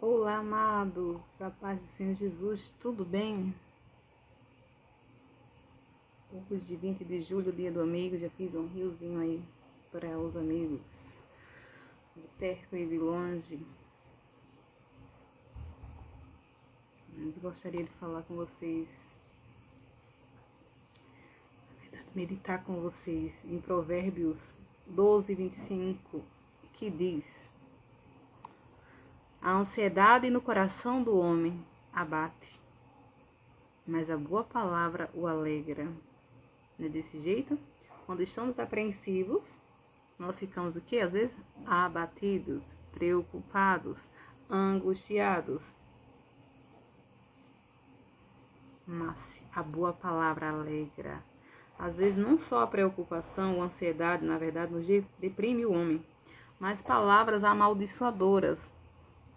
Olá, amados, a paz do Senhor Jesus, tudo bem? Poucos de 20 de julho, dia do amigo, já fiz um riozinho aí para os amigos, de perto e de longe. Mas gostaria de falar com vocês, meditar com vocês em Provérbios 12, 25, que diz: a ansiedade no coração do homem abate, mas a boa palavra o alegra. Não é desse jeito? Quando estamos apreensivos, nós ficamos o quê? Às vezes abatidos, preocupados, angustiados. Mas a boa palavra alegra. Às vezes não só a preocupação ou a ansiedade, na verdade, nos deprime o homem, mas palavras amaldiçoadoras.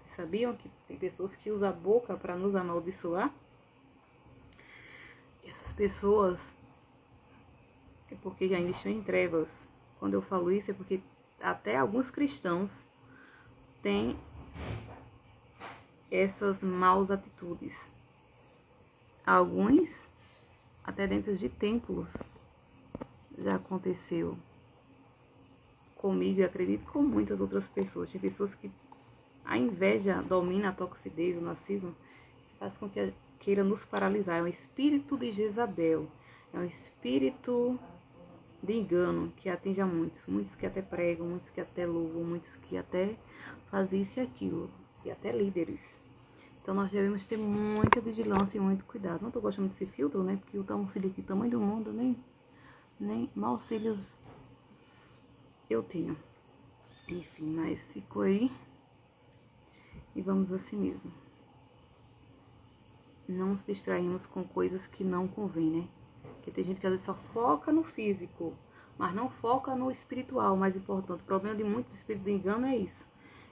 Vocês sabiam que tem pessoas que usam a boca para nos amaldiçoar? Essas pessoas é porque ainda estão em trevas. Quando eu falo isso é porque até alguns cristãos têm essas maus atitudes. Alguns até dentro de templos já aconteceu comigo e acredito com muitas outras pessoas. Tem pessoas que a inveja domina a toxidez, o narcisismo, que faz com que queira nos paralisar. É um espírito de Jezabel, é um espírito de engano que atinge a muitos que até pregam, muitos que até louvam, muitos que até fazem isso e aquilo, e até líderes. Então nós devemos ter muita vigilância e muito cuidado. Não estou gostando desse filtro, né? Porque o auxílio aqui, tamanho do mundo, nem maus auxílios eu tenho. Enfim, mas ficou aí. E vamos assim mesmo. Não nos distraímos com coisas que não convém, né? Porque tem gente que às vezes só foca no físico, mas não foca no espiritual, mais importante. O problema de muitos espíritos de engano é isso.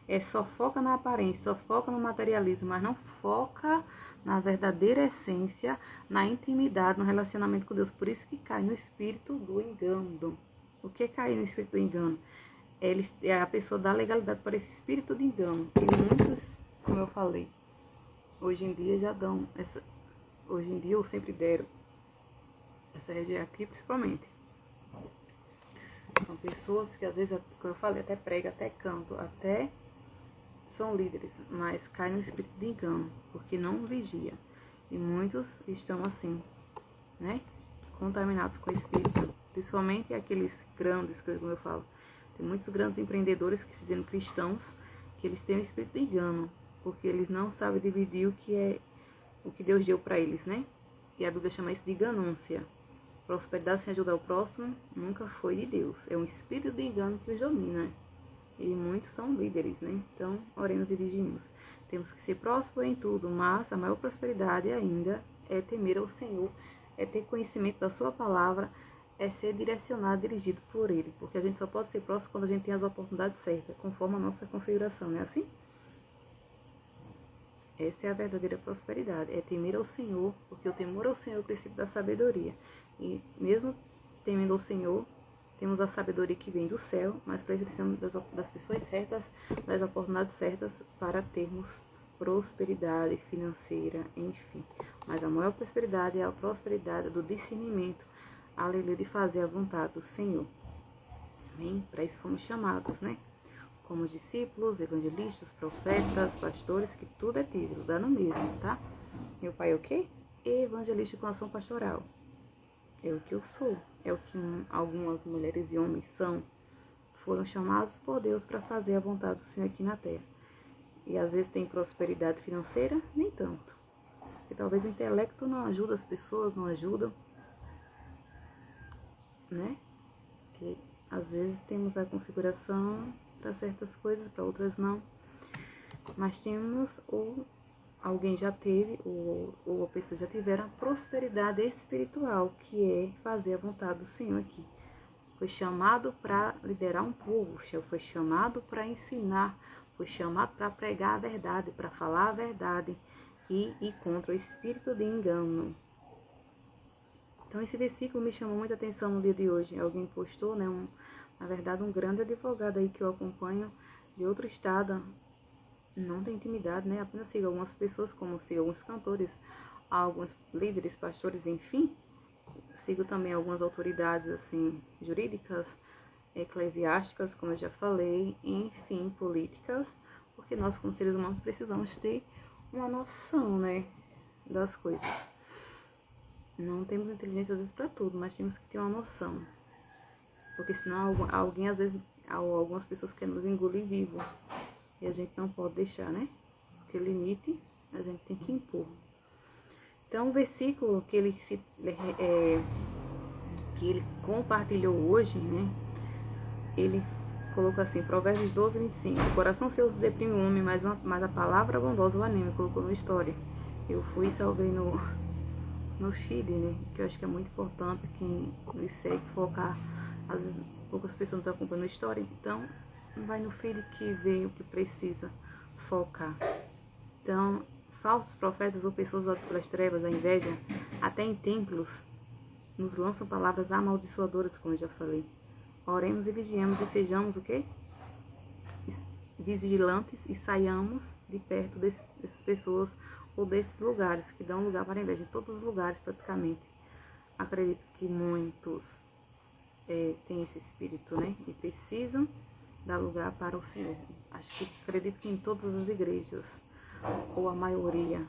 É só foca na aparência, só foca no materialismo, mas não foca na verdadeira essência, na intimidade, no relacionamento com Deus. Por isso que cai no espírito do engano. O que é cair no espírito do engano? A pessoa dá legalidade para esse espírito de engano. E muitos, como eu falei, hoje em dia já dão, hoje em dia eu sempre deram, essa região aqui principalmente. São pessoas que às vezes, como eu falei, até prega, até canto, até são líderes, mas caem no espírito de engano, porque não vigia. E muitos estão assim, né? Contaminados com o espírito, principalmente aqueles grandes, como eu falo. Tem muitos grandes empreendedores que se dizem cristãos, que eles têm o espírito de engano, porque eles não sabem dividir o que Deus deu para eles, né? E a Bíblia chama isso de ganância. Prosperidade sem ajudar o próximo nunca foi de Deus. É um espírito de engano que os domina. E muitos são líderes, né? Então, oremos e vigiemos. Temos que ser prósperos em tudo, mas a maior prosperidade ainda é temer ao Senhor, é ter conhecimento da sua palavra, é ser direcionado, dirigido por Ele. Porque a gente só pode ser próspero quando a gente tem as oportunidades certas, conforme a nossa configuração, não é assim? Essa é a verdadeira prosperidade, é temer ao Senhor, porque o temor ao Senhor é o princípio da sabedoria. E mesmo temendo ao Senhor, temos a sabedoria que vem do céu, mas precisamos das pessoas certas, das oportunidades certas para termos prosperidade financeira, enfim. Mas a maior prosperidade é a prosperidade do discernimento, aleluia, de fazer a vontade do Senhor. Amém? Para isso fomos chamados, né? Como discípulos, evangelistas, profetas, pastores, que tudo é título, dá no mesmo, tá? Meu pai é o quê? Evangelista com ação pastoral. É o que eu sou, é o que algumas mulheres e homens são, foram chamados por Deus para fazer a vontade do Senhor aqui na terra. E às vezes tem prosperidade financeira, nem tanto. Porque talvez o intelecto não ajuda as pessoas, não ajuda, né? Porque às vezes temos a configuração para certas coisas, para outras não. Mas temos ou alguém já teve, ou a pessoa já tiveram a prosperidade espiritual, que é fazer a vontade do Senhor aqui. Foi chamado para liderar um povo, foi chamado para ensinar, foi chamado para pregar a verdade, para falar a verdade e ir contra o espírito de engano. Então esse versículo me chamou muita atenção no dia de hoje. Alguém postou, né, na verdade um grande advogado aí que eu acompanho de outro estado, não tem intimidade, né? Apenas siga algumas pessoas, como siga alguns cantores, alguns líderes, pastores, enfim. Sigo também algumas autoridades, assim, jurídicas, eclesiásticas, como eu já falei, enfim, políticas, porque nós, como seres humanos, precisamos ter uma noção, né, das coisas. Não temos inteligência, às vezes, para tudo, mas temos que ter uma noção. Porque senão alguém, às vezes, algumas pessoas querem nos engolir vivo. E a gente não pode deixar, né? Porque limite a gente tem que impor. Então, o versículo que ele compartilhou hoje, né? Ele colocou assim, Provérbios 12, 25. O coração seu deprime o homem, mas a palavra bondosa o anima. Colocou na história. Eu fui e salvei no feed, né? Que eu acho que é muito importante quem nos segue focar. Às vezes poucas pessoas nos acompanham na história, então vai no feed que vê o que precisa focar. Então, falsos profetas ou pessoas usadas pelas trevas, a inveja, até em templos, nos lançam palavras amaldiçoadoras, como eu já falei. Oremos e vigiemos e sejamos o quê? Vigilantes e saiamos de perto dessas pessoas ou desses lugares que dão lugar para a inveja, em todos os lugares praticamente. Acredito que muitos têm esse espírito, né? E precisam dar lugar para o Senhor. Acredito que em todas as igrejas, ou a maioria,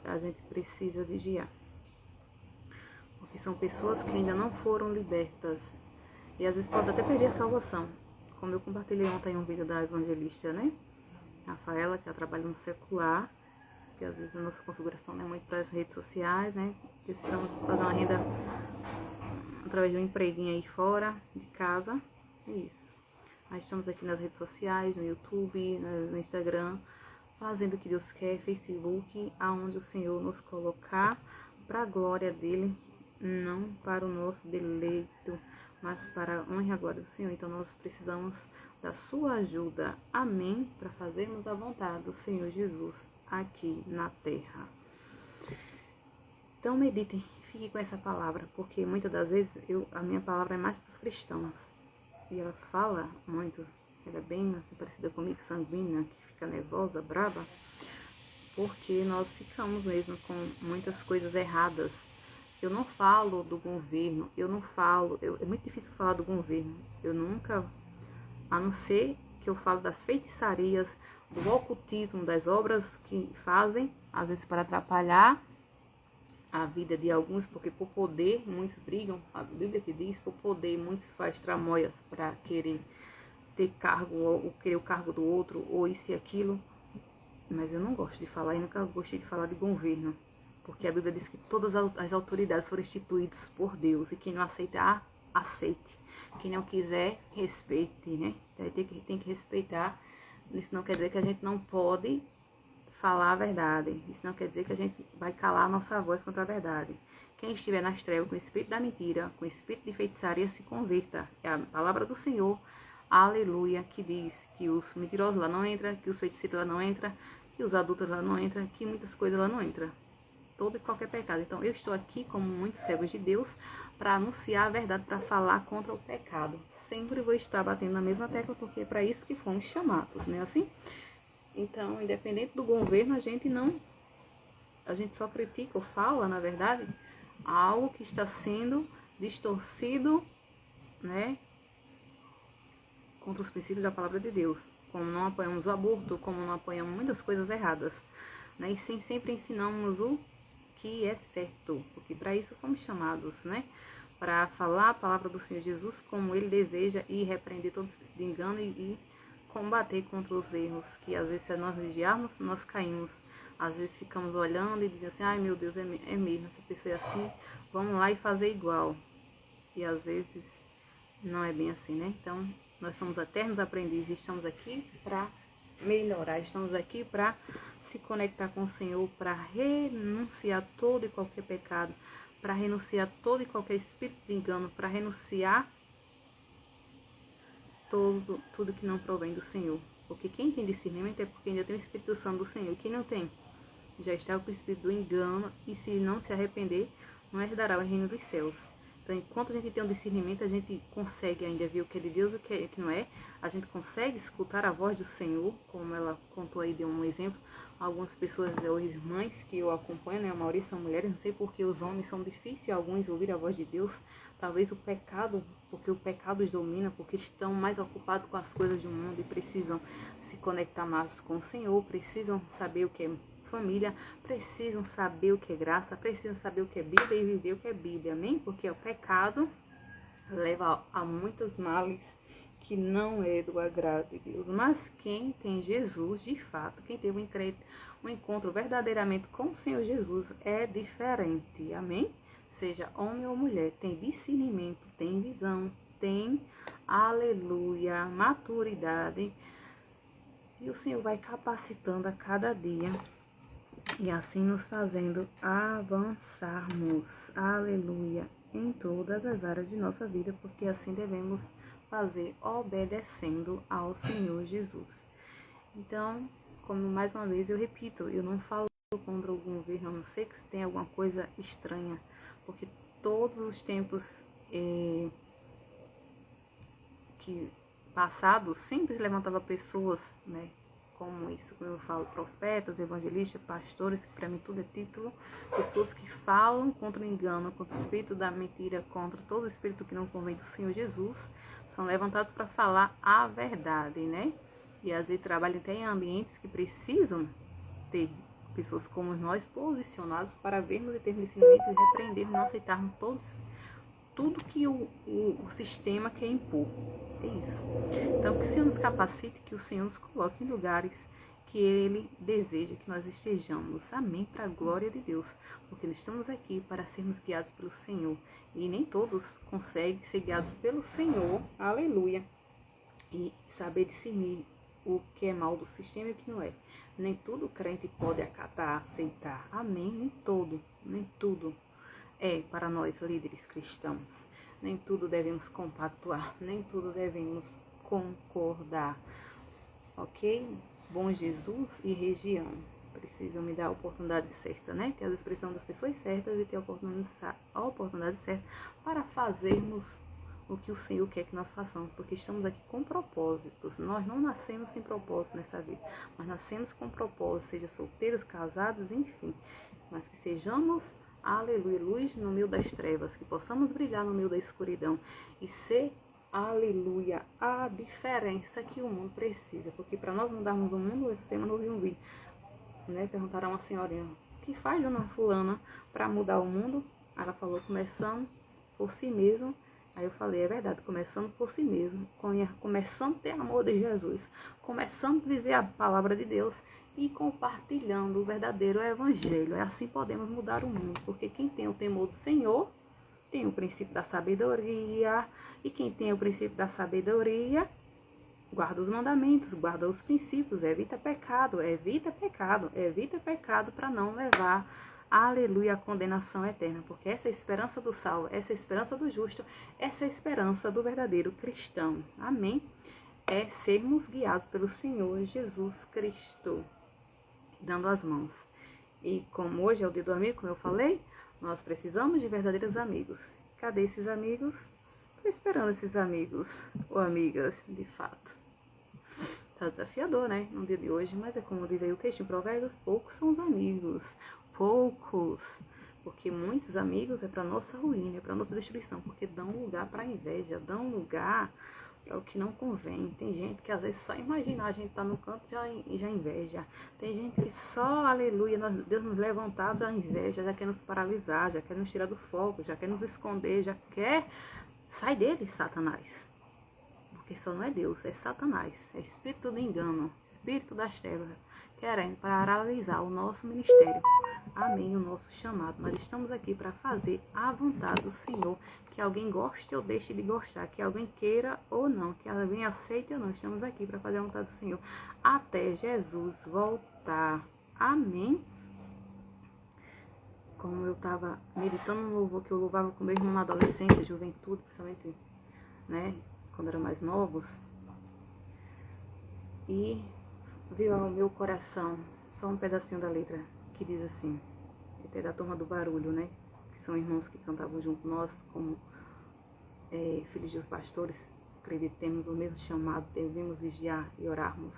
a gente precisa vigiar. Porque são pessoas que ainda não foram libertas. E às vezes pode até perder a salvação. Como eu compartilhei ontem um vídeo da evangelista, né? Rafaela, que ela trabalha no secular. Que às vezes a nossa configuração não é muito para as redes sociais, né? Precisamos fazer uma renda através de um empreguinho aí fora de casa. É isso. Nós estamos aqui nas redes sociais, no YouTube, no Instagram, fazendo o que Deus quer, Facebook, aonde o Senhor nos colocar para a glória dele, não para o nosso deleito, mas para a honra e a glória do Senhor. Então nós precisamos da sua ajuda, amém, para fazermos a vontade do Senhor Jesus aqui na terra. Então meditem, fique com essa palavra, porque muitas das vezes a minha palavra é mais para os cristãos. E ela fala muito, ela é bem assim, parecida comigo, sanguínea, que fica nervosa, brava, porque nós ficamos mesmo com muitas coisas erradas. Eu não falo do governo, é muito difícil falar do governo, eu nunca, a não ser que eu falo das feitiçarias, do ocultismo, das obras que fazem, às vezes para atrapalhar a vida de alguns, porque por poder muitos brigam, a Bíblia que diz, por poder muitos faz tramóias para querer ter cargo, ou querer o cargo do outro, ou isso e aquilo, mas eu não gosto de falar, e nunca gostei de falar de governo, porque a Bíblia diz que todas as autoridades foram instituídas por Deus, e quem não aceitar, aceite, quem não quiser, respeite, né? Tem que respeitar. Isso não quer dizer que a gente não pode falar a verdade. Isso não quer dizer que a gente vai calar a nossa voz contra a verdade. Quem estiver nas trevas com o espírito da mentira, com o espírito de feitiçaria, se converta. É a palavra do Senhor, aleluia, que diz que os mentirosos lá não entram, que os feiticeiros lá não entram, que os adultos lá não entram, que muitas coisas lá não entram. Todo e qualquer pecado. Então eu estou aqui como muitos servos de Deus para anunciar a verdade, para falar contra o pecado. Sempre vou estar batendo na mesma tecla, porque é para isso que fomos chamados, não é assim? Então, independente do governo, a gente só critica ou fala, na verdade, algo que está sendo distorcido, né, contra os princípios da palavra de Deus. Como não apoiamos o aborto, como não apoiamos muitas coisas erradas, né, e sim, sempre ensinamos o que é certo, porque para isso fomos chamados, né, para falar a palavra do Senhor Jesus como Ele deseja e repreender todos de engano e combater contra os erros, que às vezes se nós vigiarmos, nós caímos. Às vezes ficamos olhando e dizendo assim, ai meu Deus, é mesmo, essa pessoa é assim, vamos lá e fazer igual. E às vezes não é bem assim, né? Então, nós somos eternos aprendizes, estamos aqui para melhorar, estamos aqui para se conectar com o Senhor, para renunciar todo e qualquer pecado, para renunciar todo e qualquer espírito de engano, para renunciar tudo que não provém do Senhor. Porque quem tem discernimento é porque ainda tem o Espírito Santo do Senhor. Quem não tem, já está com o espírito do engano, e se não se arrepender, não herdará o reino dos céus. Então Então, enquanto a gente tem um discernimento, a gente consegue ainda ver o que é de Deus e o que não é. A gente consegue escutar a voz do Senhor, como ela contou aí, deu um exemplo. Algumas pessoas, ou irmãs que eu acompanho, né, a maioria são mulheres, não sei porque os homens são difíceis, alguns ouvir a voz de Deus. Talvez o pecado, porque o pecado os domina, porque estão mais ocupados com as coisas do mundo e precisam se conectar mais com o Senhor, precisam saber o que é família, precisam saber o que é graça, precisam saber o que é Bíblia e viver o que é Bíblia, amém? Porque o pecado leva a muitos males que não é do agrado de Deus. Mas quem tem Jesus, de fato, quem teve um encontro verdadeiramente com o Senhor Jesus é diferente, amém? Seja homem ou mulher, tem discernimento, tem visão, tem, aleluia, maturidade. E o Senhor vai capacitando a cada dia e assim nos fazendo avançarmos, aleluia, em todas as áreas de nossa vida, porque assim devemos fazer obedecendo ao Senhor Jesus. Então, como mais uma vez eu repito, eu não falo contra algum governo, a não ser que tenha alguma coisa estranha, porque todos os tempos que passados sempre levantava pessoas, né, como isso, como eu falo, profetas, evangelistas, pastores, que para mim tudo é título, pessoas que falam contra o engano, contra o espírito da mentira, contra todo o espírito que não convém do Senhor Jesus, são levantados para falar a verdade, né? E às vezes trabalham até em ambientes que precisam ter pessoas como nós posicionados para vermos e termos ensinamento e repreendermos, não aceitarmos tudo que o sistema quer impor. É isso. Então, que o Senhor nos capacite, que o Senhor nos coloque em lugares que Ele deseja que nós estejamos. Amém? Para a glória de Deus. Porque nós estamos aqui para sermos guiados pelo Senhor. E nem todos conseguem ser guiados pelo Senhor. Aleluia. E saber discernir o que é mal do sistema e o que não é. Nem tudo o crente pode acatar, aceitar. Amém? Nem tudo é para nós líderes cristãos. Nem tudo devemos compactuar, nem tudo devemos concordar. Ok? Bom Jesus e região. Precisam me dar a oportunidade certa, né? Ter a expressão das pessoas certas e ter a oportunidade certa para fazermos o que o Senhor quer que nós façamos, porque estamos aqui com propósitos. Nós não nascemos sem propósito nessa vida, mas nascemos com propósito, seja solteiros, casados, enfim. Mas que sejamos, aleluia, luz no meio das trevas, que possamos brilhar no meio da escuridão e ser, aleluia, a diferença que o mundo precisa. Porque para nós mudarmos o mundo, essa semana eu ouvi um vídeo, né? Perguntaram a uma senhorinha, o que faz dona fulana para mudar o mundo? Ela falou, começando por si mesmo. Aí eu falei, é verdade, começando por si mesmo, começando a ter amor de Jesus, começando a viver a palavra de Deus e compartilhando o verdadeiro evangelho. É assim podemos mudar o mundo, porque quem tem o temor do Senhor tem o princípio da sabedoria, e quem tem o princípio da sabedoria guarda os mandamentos, guarda os princípios, evita pecado para não levar, aleluia, a condenação eterna, porque essa é a esperança do salvo, essa é a esperança do justo, essa é a esperança do verdadeiro cristão. Amém? É sermos guiados pelo Senhor Jesus Cristo, dando as mãos. E como hoje é o dia do amigo, como eu falei, nós precisamos de verdadeiros amigos. Cadê esses amigos? Estou esperando esses amigos ou amigas, de fato. Tá desafiador, né, no dia de hoje, mas é como diz aí o texto em Provérbios, poucos são os amigos, poucos, porque muitos amigos é para nossa ruína, é para nossa destruição, porque dão lugar para inveja, dão lugar para o que não convém. Tem gente que às vezes só imaginar a gente tá no canto já inveja, tem gente que só, aleluia, Deus nos levantar já inveja, já quer nos paralisar, já quer nos tirar do foco, já quer nos esconder, já quer, sai dele, Satanás. Porque só não é Deus, é Satanás, é espírito do engano, espírito das trevas, querendo paralisar o nosso ministério, amém, o nosso chamado. Mas estamos aqui para fazer a vontade do Senhor, que alguém goste ou deixe de gostar, que alguém queira ou não, que alguém aceite ou não, estamos aqui para fazer a vontade do Senhor, até Jesus voltar, amém. Como eu estava meditando no louvor que eu louvava com meu irmão na adolescência, juventude, principalmente, né, quando eram mais novos, e veio ao meu coração só um pedacinho da letra que diz assim, até da turma do barulho, né, que são irmãos que cantavam junto nós, como filhos dos pastores, acredito que temos o mesmo chamado, devemos vigiar e orarmos.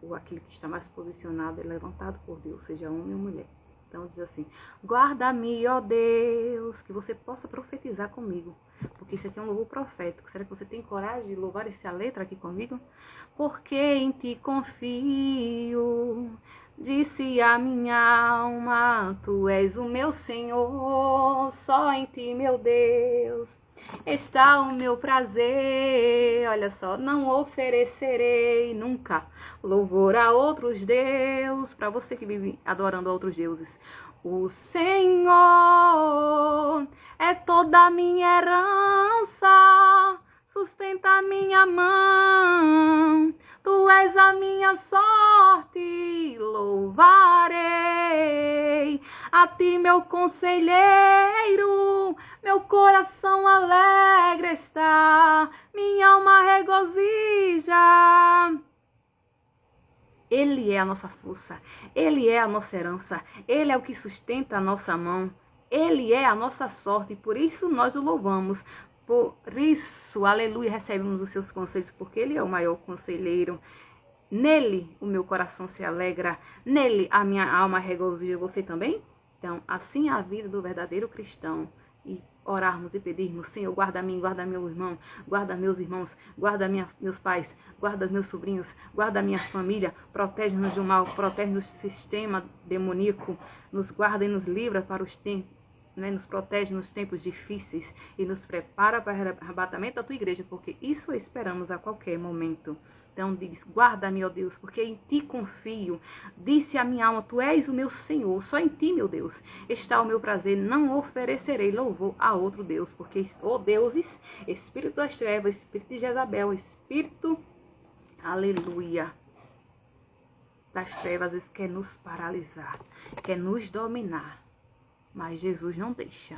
Ou aquele que está mais posicionado é levantado por Deus, seja homem ou mulher. Então diz assim: guarda-me, ó Deus, que você possa profetizar comigo. Porque isso aqui é um louvor profético. Será que você tem coragem de louvar essa letra aqui comigo? Porque em ti confio, disse a minha alma, tu és o meu Senhor, só em ti, meu Deus, está o meu prazer. Olha só, não oferecerei nunca louvor a outros deuses. Para você que vive adorando a outros deuses, o Senhor é toda a minha herança, sustenta a minha mão, tu és a minha sorte, louvarei a ti, meu conselheiro, meu coração alegre está, minha alma regozija. Ele é a nossa força, Ele é a nossa herança, Ele é o que sustenta a nossa mão, Ele é a nossa sorte, por isso nós o louvamos. Por isso, aleluia, recebemos os seus conselhos, porque Ele é o maior conselheiro. Nele o meu coração se alegra, nele a minha alma regozija. Você também? Então, assim é a vida do verdadeiro cristão. E orarmos e pedirmos: Senhor, guarda mim, guarda meu irmão, guarda meus irmãos, guarda meus pais, guarda meus sobrinhos, guarda minha família, protege-nos do mal, protege-nos do sistema demoníaco, nos guarda e nos livra para os tempos, né, nos protege nos tempos difíceis e nos prepara para o arrebatamento da tua igreja, porque isso esperamos a qualquer momento. Então diz: guarda-me, ó Deus, porque em ti confio. Disse a minha alma, tu és o meu Senhor, só em ti, meu Deus, está o meu prazer. Não oferecerei louvor a outro Deus, porque, ó deuses, espírito das trevas, espírito de Jezabel, espírito, aleluia, das trevas, às vezes quer nos paralisar, quer nos dominar. Mas Jesus não deixa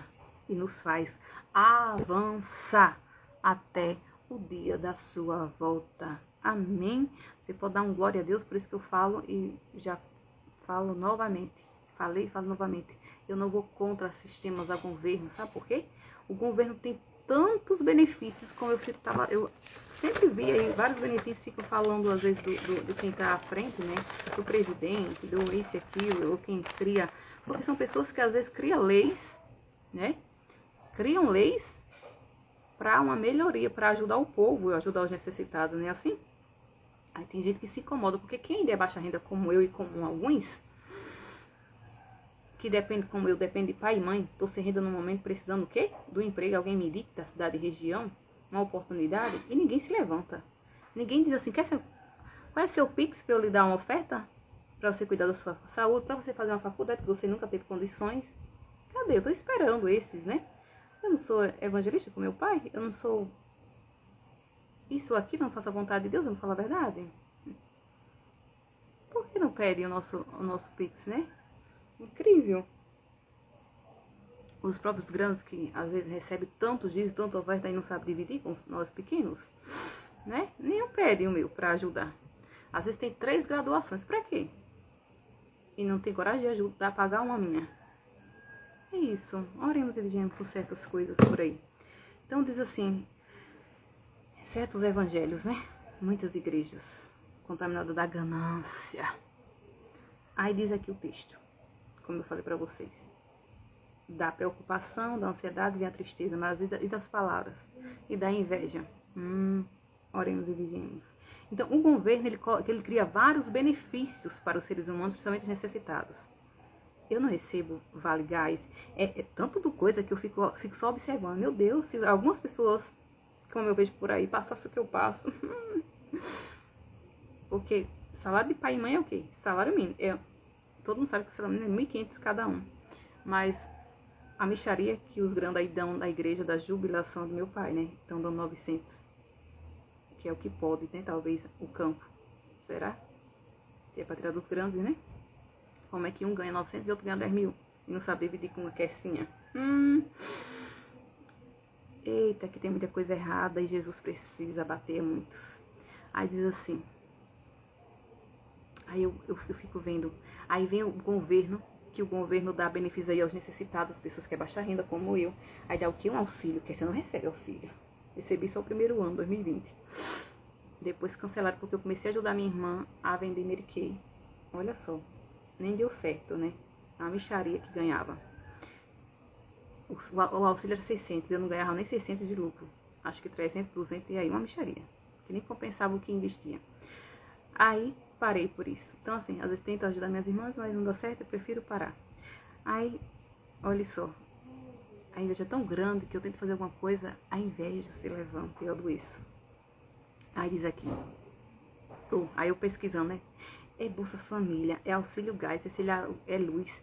e nos faz avançar até o dia da sua volta. Amém? Você pode dar um glória a Deus, por isso que eu falo e já falo novamente. Falei e falo novamente. Eu não vou contra sistemas a governo, sabe por quê? O governo tem tantos benefícios, como eu sempre vi aí vários benefícios, ficam falando às vezes de quem está à frente, né? Do presidente, do isso e aquilo, ou quem cria. Porque são pessoas que às vezes criam leis, né? Criam leis para uma melhoria, para ajudar o povo, ajudar os necessitados, não é assim? Aí tem gente que se incomoda, porque quem ainda é baixa renda como eu e como alguns, que depende como eu, depende de pai e mãe, tô sem renda no momento, precisando o quê? Do emprego, alguém me indica da cidade e região, uma oportunidade, e ninguém se levanta. Ninguém diz assim: qual é seu Pix para eu lhe dar uma oferta? Para você cuidar da sua saúde, para você fazer uma faculdade que você nunca teve condições. Cadê? Eu tô esperando esses, né? Eu não sou evangelista com meu pai, eu não sou isso aqui, não faço a vontade de Deus, eu não falo a verdade. Por que não pedem o nosso Pix, né? Incrível. Os próprios grandes que às vezes recebem tantos dias, tanta oferta e não sabem dividir com nós pequenos, né? Nenhum pedem o meu para ajudar. Às vezes tem 3 graduações, para quê? E não tem coragem de ajudar a pagar uma minha. É isso. Oremos e vigiemos por certas coisas por aí. Então diz assim: certos evangelhos, né? Muitas igrejas contaminadas da ganância. Aí diz aqui o texto, como eu falei para vocês: da preocupação, da ansiedade vem a tristeza, mas e das palavras, e da inveja. Oremos e vigiemos. Então, o governo, ele cria vários benefícios para os seres humanos, principalmente necessitados. Eu não recebo vale gás. É tanto do coisa que eu fico só observando. Meu Deus, se algumas pessoas, como eu vejo por aí, passassem o que eu passo. Porque salário de pai e mãe é o quê? Salário mínimo. Todo mundo sabe que o salário mínimo é 1.500 cada um. Mas a mixaria que os grandes aí dão na igreja da jubilação do meu pai, né? Estão dando 900. Que é o que pode, né? Talvez o campo. Será? Que é para tirar dos grandes, né? Como é que um ganha 900 e outro ganha 10 mil? E não sabe dividir com uma quecinha. Eita, que tem muita coisa errada e Jesus precisa bater muitos. Aí diz assim. Aí eu fico vendo. Aí vem o governo, que o governo dá benefício aí aos necessitados, pessoas que é baixa renda, como eu. Aí dá o quê? Um auxílio, que você não recebe auxílio. Recebi só o primeiro ano, 2020. Depois cancelaram porque eu comecei a ajudar minha irmã a vender Mary Kay. Olha só, nem deu certo, né? A mixaria que ganhava. O auxílio era 600, eu não ganhava nem 600 de lucro. Acho que 300, 200 e aí uma mixaria. Que nem compensava o que investia. Aí parei por isso. Então assim, às vezes tento ajudar minhas irmãs, mas não dá certo, eu prefiro parar. Aí, olha só. A inveja é tão grande que eu tento fazer alguma coisa, a inveja se levanta e eu adoeço. Aí diz aqui. Aí eu pesquisando, né? É Bolsa Família, é auxílio gás, é luz,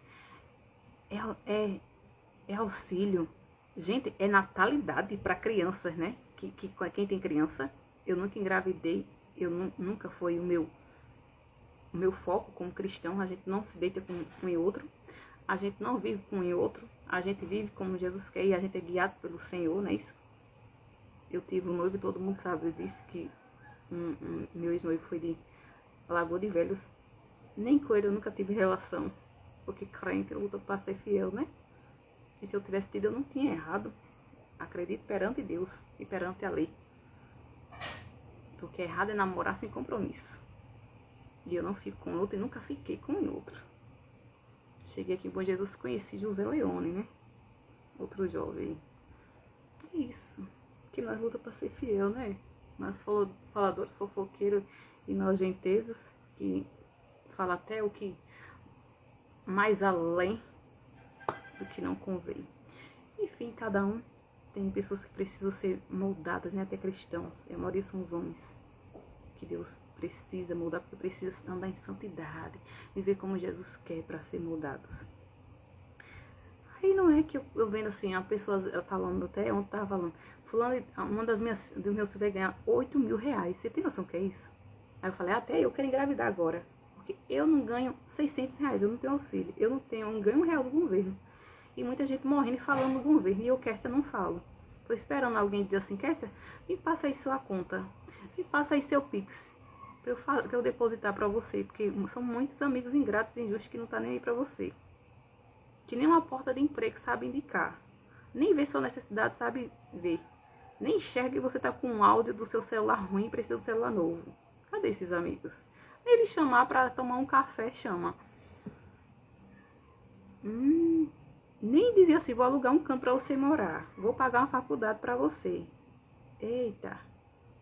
é auxílio. Gente, é natalidade para crianças, né? Quem tem criança, eu nunca engravidei, nunca foi o meu foco como cristão. A gente não se deita com um e outro, a gente não vive com um e outro, a gente vive como Jesus quer e a gente é guiado pelo Senhor, não é isso? Eu tive um noivo, todo mundo sabe disso, que meu ex-noivo foi de Lagoa de Velhos. Nem com ele eu nunca tive relação, porque crente luta para ser fiel, né? E se eu tivesse tido, eu não tinha errado. Acredito perante Deus e perante a lei. Porque errado é namorar sem compromisso. E eu não fico com outro e nunca fiquei com outro. Cheguei aqui em Bom Jesus, conheci José Leone, né? Outro jovem. É isso. Que nós luta para ser fiel, né? Nós faladores, fofoqueiros e nojentesos, que fala até o que mais além do que não convém. Enfim, cada um tem pessoas que precisam ser moldadas, né? Até cristãos. A maioria são os homens que Deus precisa moldar, porque precisa andar em santidade, viver como Jesus quer para ser moldados. Aí não é que eu vendo assim, a pessoa falando, até ontem tava falando, fulano, dos meus filhos ganhar 8 mil reais. Você tem noção que é isso? Aí eu falei, até eu quero engravidar agora. Porque eu não ganho 600 reais, eu não tenho auxílio. Eu não ganho R$1 do governo. E muita gente morrendo e falando no governo. E eu, Kessia, não falo. Tô esperando alguém dizer assim, Kessia, me passa aí sua conta. Me passa aí seu Pix. Pra eu depositar pra você. Porque são muitos amigos ingratos e injustos que não tá nem aí pra você. Que nem uma porta de emprego sabe indicar. Nem vê sua necessidade, sabe ver. Nem enxerga que você tá com um áudio do seu celular ruim e precisa de um celular novo. Cadê esses amigos? Ele chamar pra tomar um café, chama. Nem dizia assim, vou alugar um canto pra você morar. Vou pagar uma faculdade pra você. Eita,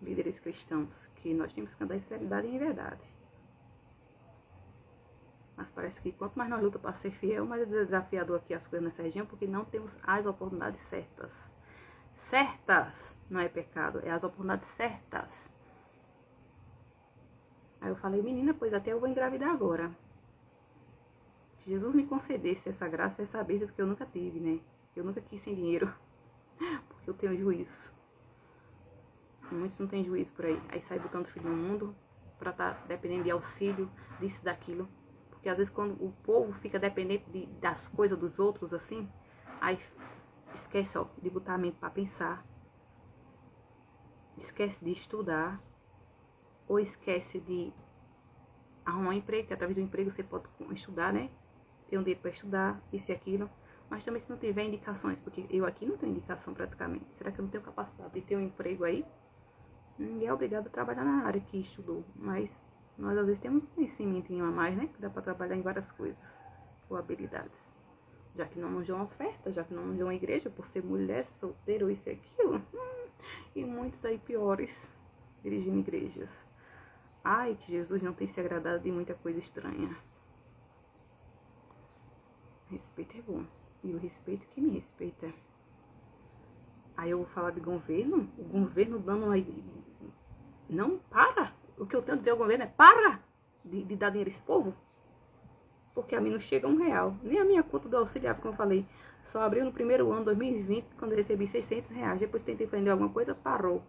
líderes cristãos, que nós temos que andar em seriedade e em verdade. Mas parece que quanto mais nós lutamos para ser fiel, mais é desafiador aqui as coisas nessa região, porque não temos as oportunidades certas. Certas não é pecado, é as oportunidades certas. Aí eu falei, menina, pois até eu vou engravidar agora. Se Jesus me concedesse essa graça, essa bênção, porque eu nunca tive, né? Eu nunca quis sem dinheiro, porque eu tenho juízo. Muitos não tem juízo por aí. Aí sai botando filho no mundo pra estar dependendo de auxílio, disso, daquilo. Porque às vezes quando o povo fica dependente das coisas dos outros, assim, aí esquece, ó, de botar a mente pra pensar. Esquece de estudar. Ou esquece de arrumar um emprego, que através do emprego você pode estudar, né? Ter um dinheiro pra estudar, isso e aquilo. Mas também se não tiver indicações, porque eu aqui não tenho indicação praticamente. Será que eu não tenho capacidade de ter um emprego aí? Ninguém é obrigado a trabalhar na área que estudou, mas nós às vezes temos um conhecimentinho a mais, né? Que dá para trabalhar em várias coisas, ou habilidades. Já que não arranjou uma oferta, já que não arranjou uma igreja, por ser mulher, solteira, isso e aquilo. E muitos aí piores, dirigindo igrejas. Ai, que Jesus não tem se agradado de muita coisa estranha. Respeito é bom. E o respeito que me respeita. Aí eu vou falar de governo, o governo dando uma... Não, para! O que eu tenho a dizer ao governo é para de dar dinheiro a esse povo. Porque a mim não chega R$1. Nem a minha conta do auxiliar, como eu falei, só abriu no primeiro ano, 2020, quando eu recebi R$600. Depois tentei vender alguma coisa, parou.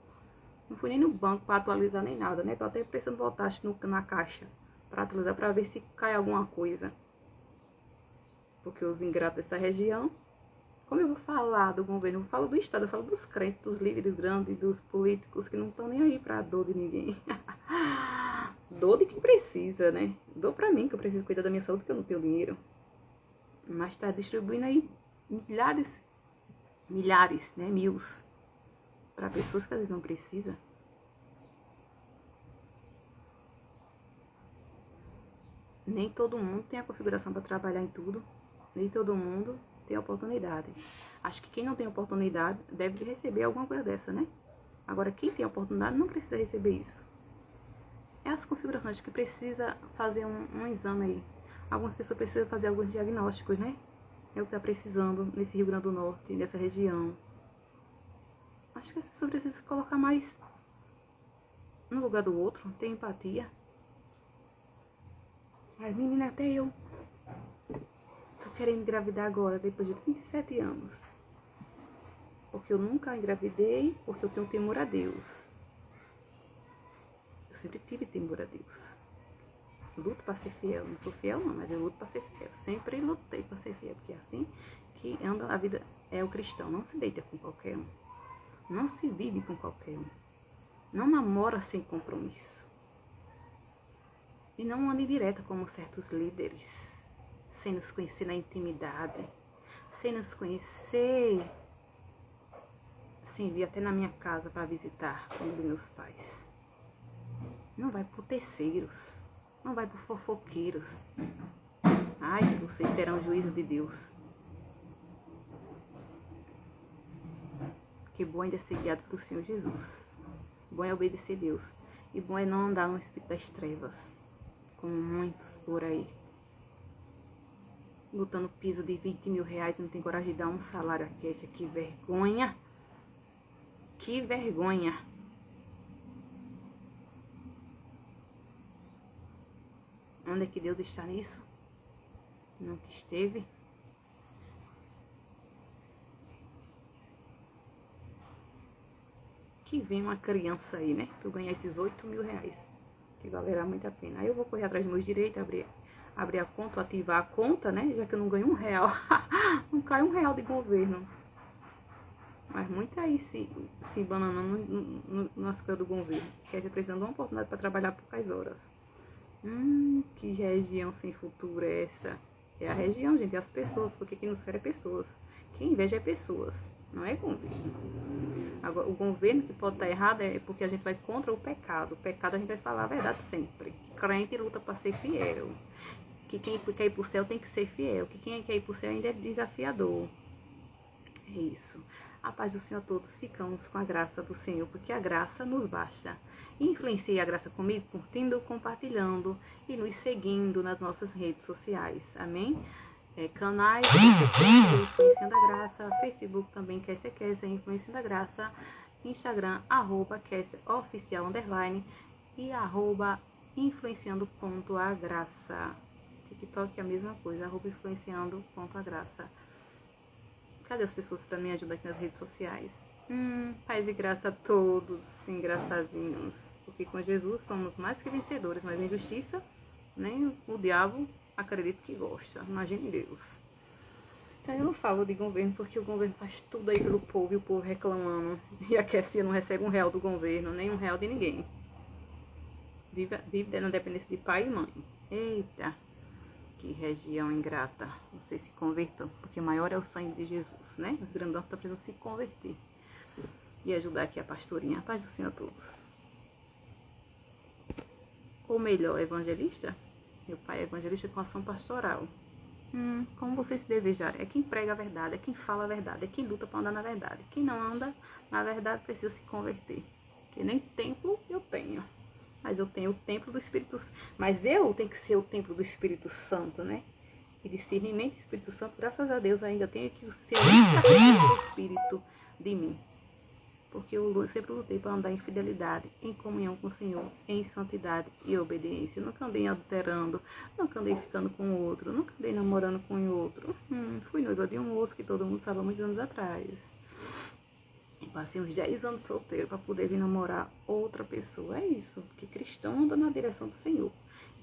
Não fui nem no banco para atualizar nem nada, né? Tô até precisando voltar na caixa para atualizar, para ver se cai alguma coisa. Porque os ingratos dessa região... Como eu vou falar do governo? Eu falo do Estado, eu falo dos crentes, dos líderes grandes, dos políticos que não estão nem aí pra dor de ninguém. Dor de quem precisa, né? Dor pra mim, que eu preciso cuidar da minha saúde, porque eu não tenho dinheiro. Mas tá distribuindo aí milhares, né? Mil. para pessoas que às vezes não precisam. Nem todo mundo tem a configuração para trabalhar em tudo. Nem todo mundo tem oportunidade. Acho que quem não tem oportunidade deve receber alguma coisa dessa, né? Agora, quem tem oportunidade não precisa receber isso. É as configurações que precisa fazer um exame aí. Algumas pessoas precisam fazer alguns diagnósticos, né? É o que está precisando nesse Rio Grande do Norte, nessa região. Acho que as pessoas precisam se colocar mais no lugar do outro, ter empatia. Mas, menina, até eu tô querendo engravidar agora, depois de 37 anos. Porque eu nunca engravidei, porque eu tenho temor a Deus. Eu sempre tive temor a Deus. Luto para ser fiel. Não sou fiel não, mas eu luto para ser fiel. Sempre lutei para ser fiel, porque é assim que anda a vida. É o cristão. Não se deita com qualquer um. Não se vive com qualquer um. Não namora sem compromisso. E não ande direta como certos líderes. Sem nos conhecer na intimidade. Sem nos conhecer. Sem vir até na minha casa para visitar como dos meus pais. Não vai por terceiros. Não vai por fofoqueiros. Ai, que vocês terão o juízo de Deus. Que bom é ser guiado pelo Senhor Jesus. Bom é obedecer a Deus. E bom é não andar no espírito das trevas. Como muitos por aí. Lutando piso de 20 mil reais e não tem coragem de dar um salário aqui. Esse aqui, vergonha. Que vergonha. Onde é que Deus está nisso? Nunca esteve. Que vem uma criança aí, né? Pra eu ganhar esses 8 mil reais. Que valerá muito a pena. Aí eu vou correr atrás dos meus direitos, abrir a conta, ativar a conta, né? Já que eu não ganho R$1. Não cai R$1 de governo. Mas muito aí se bananando nas coisas do governo. Que a gente precisando de uma oportunidade para trabalhar poucas horas. Que região sem futuro é essa? É a região, gente, é as pessoas, porque quem nos serve é pessoas. Quem inveja é pessoas, não é governo. Agora, o governo que pode estar errado é porque a gente vai contra o pecado. O pecado a gente vai falar a verdade sempre. Crente luta para ser fiel. Que quem quer ir para o céu tem que ser fiel. Que quem quer ir para o céu ainda é desafiador. É isso. A paz do Senhor a todos. Ficamos com a graça do Senhor, porque a graça nos basta. Influencie a graça comigo, curtindo, compartilhando e nos seguindo nas nossas redes sociais. Amém? Canais, Influenciando a Graça, Facebook também, Kessia Influenciando a Graça, Instagram, @KessiaOficial_ e @influenciando.agraça. TikTok é a mesma coisa, @influenciando.agraça. Cadê as pessoas para me ajudar aqui nas redes sociais? Paz e graça a todos, engraçadinhos. Porque com Jesus somos mais que vencedores, mas a injustiça, nem o diabo acredita que gosta. Imagine Deus. Então eu não falo de governo porque o governo faz tudo aí pelo povo e o povo reclamando. E a Kessia não recebe R$1 do governo, nem R$1 de ninguém. Vive na dependência de pai e mãe. Eita! Que região ingrata. Vocês se convertam, porque maior é o sangue de Jesus, né? Os grandão estão precisando se converter. E ajudar aqui a pastorinha. A paz do Senhor a todos. Ou melhor, evangelista? Meu pai é evangelista com ação pastoral. Como vocês se desejarem. É quem prega a verdade, é quem fala a verdade, é quem luta para andar na verdade. Quem não anda na verdade precisa se converter. Porque nem templo eu tenho. Mas eu tenho o templo do Espírito Santo. Mas eu tenho que ser o templo do Espírito Santo, né? E discernimento do Espírito Santo, graças a Deus, ainda tenho que ser o Espírito de mim. Porque eu sempre lutei para andar em fidelidade, em comunhão com o Senhor, em santidade e obediência. Eu nunca andei adulterando, nunca andei ficando com o outro, nunca andei namorando com o outro. Fui noiva de um moço que todo mundo sabe há muitos anos atrás. E passei uns 10 anos solteiro para poder vir namorar outra pessoa. É isso, porque cristão anda na direção do Senhor.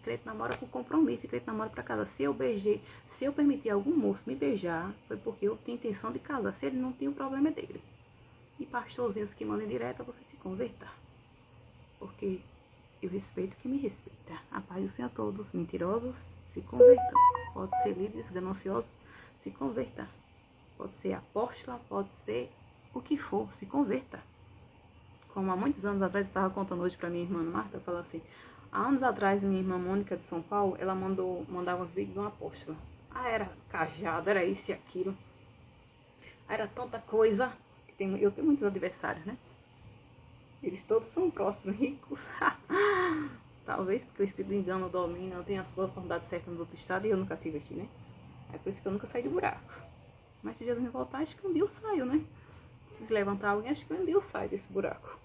Crente namora com compromisso, crente namora para casar. Se eu permitir algum moço me beijar, foi porque eu tinha intenção de casar. Se ele não tinha, o problema é dele. E pastorzinhos que mandam direta, você se converta. Porque eu respeito quem me respeita. A paz do Senhor a todos. Mentirosos, se convertam. Pode ser líderes gananciosos, se converta. Pode ser apóstola, pode ser o que for, se converta. Como há muitos anos atrás, eu estava contando hoje para minha irmã Marta, falou assim, há anos atrás, minha irmã Mônica de São Paulo, ela mandava uns vídeos de uma apóstola. Ah, era cajado, era isso e aquilo. Era tanta coisa. Eu tenho muitos adversários, né? Eles todos são próximos, ricos. Talvez porque o espírito do engano domina, eu tenho as oportunidades certas nos outros estados e eu nunca tive aqui, né? É por isso que eu nunca saí do buraco. Mas se Jesus me voltar, acho que um dia eu saio, né? Se levantar alguém, acho que um dia eu saio desse buraco.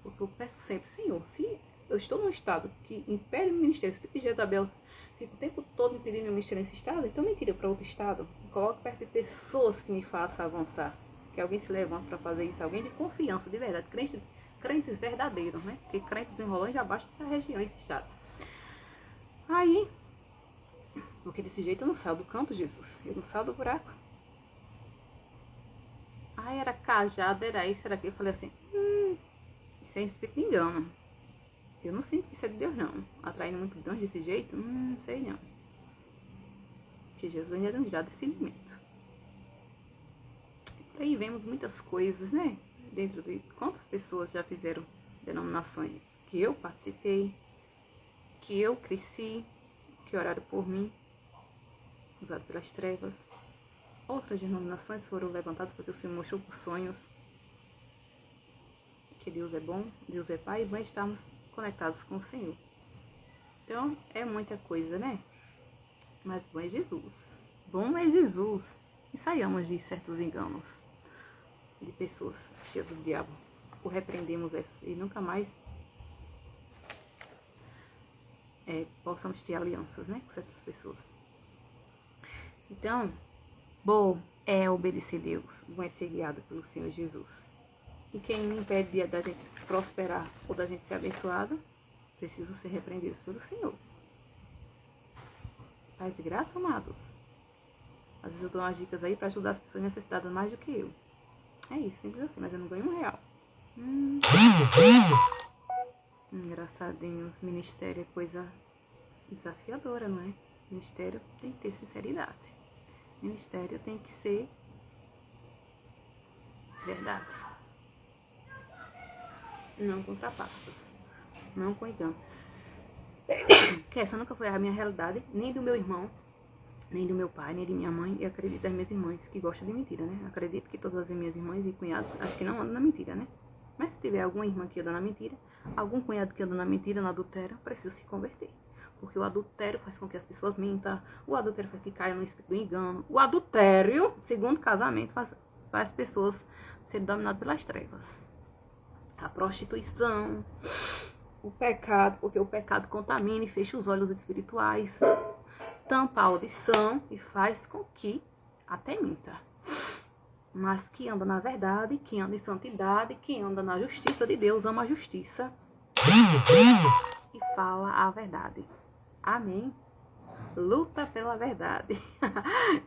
Porque eu peço sempre, Senhor, se eu estou num estado que impede o ministério, o espírito de Jezabel fica o tempo todo impedindo o ministério nesse estado, então me tira para outro estado. Me coloque perto de pessoas que me façam avançar. Que alguém se levante para fazer isso, alguém de confiança, de verdade, crentes verdadeiros, né? Porque crentes enrolando já basta essa região, esse estado. Aí, porque desse jeito eu não saio do canto, Jesus. Eu não saio do buraco. Aí era cajado, era isso, era aquilo. Eu falei assim, isso é espírito de engano. Eu não sinto que isso é de Deus, não. Atraindo muito Deus desse jeito, não sei não. Porque Jesus ainda nos dá discernimento. E aí vemos muitas coisas, né? Dentro de quantas pessoas já fizeram denominações que eu participei, que eu cresci, que oraram por mim, usado pelas trevas. Outras denominações foram levantadas porque o Senhor mostrou por sonhos que Deus é bom, Deus é Pai, e bom estarmos conectados com o Senhor. Então, é muita coisa, né? Mas bom é Jesus. Bom é Jesus. E saiamos de certos enganos de pessoas cheias do diabo. Ou repreendemos essas e nunca mais possamos ter alianças, né? Com certas pessoas. Então, bom é obedecer a Deus. Bom é ser guiado pelo Senhor Jesus. E quem me impede da gente prosperar ou da gente ser abençoado, precisam ser repreendidos pelo Senhor. Paz e graça, amados. Às vezes eu dou umas dicas aí para ajudar as pessoas necessitadas mais do que eu. É isso, simples assim, mas eu não ganho R$1. Engraçadinhos, ministério é coisa desafiadora, não é? Ministério tem que ter sinceridade. Ministério tem que ser verdade. Não com trapaças. Não com engano. Que essa nunca foi a minha realidade, nem do meu irmão, nem do meu pai, nem de minha mãe, e acredito das minhas irmãs, que gostam de mentira, né? Acredito que todas as minhas irmãs e cunhados, acho que não andam na mentira, né? Mas se tiver alguma irmã que anda na mentira, algum cunhado que anda na mentira, no adultério, precisa se converter. Porque o adultério faz com que as pessoas mintam, o adultério faz que caia no espírito do engano, o adultério, segundo casamento, faz as pessoas serem dominadas pelas trevas. A prostituição, o pecado, porque o pecado contamina e fecha os olhos espirituais, tampa a audição e faz com que até minta. Mas que anda na verdade, que anda em santidade, que anda na justiça de Deus, ama a justiça e fala a verdade. Amém? Luta pela verdade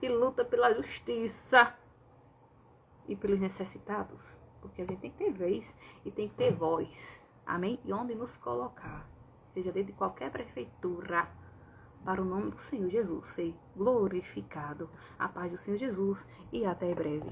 e luta pela justiça e pelos necessitados, porque a gente tem que ter vez e tem que ter voz. Amém? E onde nos colocar, seja dentro de qualquer prefeitura, para o nome do Senhor Jesus ser glorificado. A paz do Senhor Jesus e até breve.